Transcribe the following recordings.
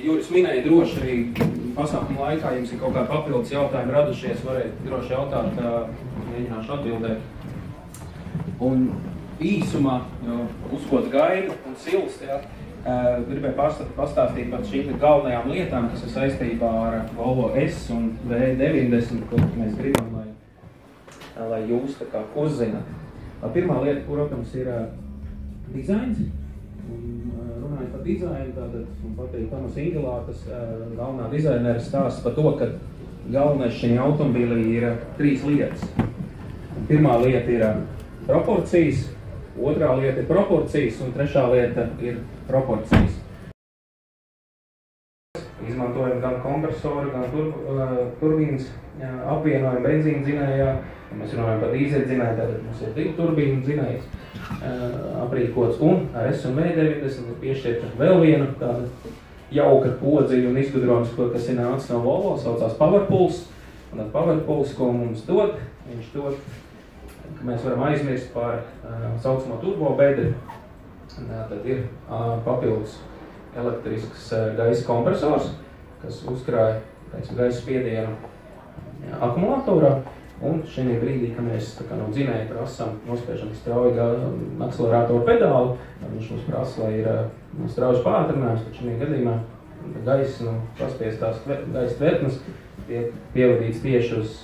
Juris minēja, droši arī pasākuma laikā jums ir kaut kā papildus jautājumi radušies, varētu droši jautāt, mēģināšu atbildēt. Un īsumā, uz ko gaida un silst, gribēju pastāstīt par šīm galvenajām lietām, kas ir saistībā ar Volvo S un V90, ko mēs gribam, lai jūs tā kā uzzināt. Pirmā lieta, protams, ir dizains. Runājot par dizainu, tātad man patīk Tomas Ingilātas galvenā dizainera stāsts par to, ka galvenais šajā automobīlī ir 3 lietas. Pirmā lieta ir proporcijas, otrā lieta ir proporcijas un trešā lieta ir proporcijas. Izmantojam gan kompresoru, gan turbīnas apvienojumu benzīna dzinējā. Ja mēs runājam par dīzeļdzinēju, tad mums ir 2 turbīnu dzinējs aprīkots, un ar S un V90 ir piešķirta vēl viena tāda jauka podziņa un izgudrojums, kas ir nācis no Volvo, saucās PowerPulse. Un tad PowerPulse, ko mums dod, viņš dod, ka mēs varam aizmirst par saucamo turbo bedri. Tad ir papildus elektrisks gaisa kompresors, kas uzkrāja gaisa spiedienu akumulatorā. Un šajā brīdī, kad mēs no dzinēja prasam, nospiežam strauji akceleratoru pedāli, viņš mums prasa, lai ir straujas pātrinājums, tad šajā gadījumā gaisa, paspiestās gaisa tvertnes tiek pievadīts tieši uz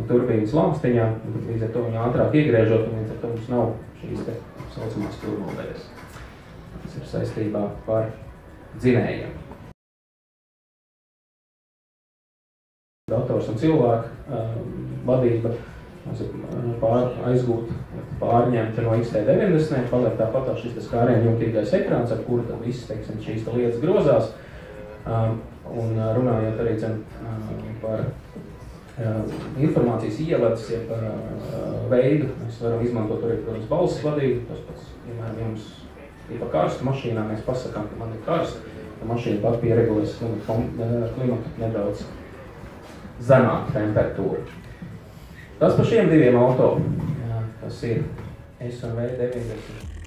turbīnas lamstiņām, līdz ar to viņu ātrāk iegriežot, un līdz ar to mums nav šīs te saucamās turbobedes. Tas ir saistībā par dzinējiem. Dators un cilvēku vadība aizgūt, pārņemt no XT90, paliek tāpat šis skārienu jumtīgais ekrāns, ar kuru tad viss, teiksim, šīs lietas grozās. Un runājot arī par informācijas ievadas, veidu, mēs varam izmantot arī, protams, balss vadību. Tas pats, piemēram, jums ir pa karstu mašīnā, mēs pasakām, ka man ir karsts, ka mašīna pat pieregulēs klimatu nedaudz zemāka temperatūra. Tas par šiem 2 auto, kas ir S un V90.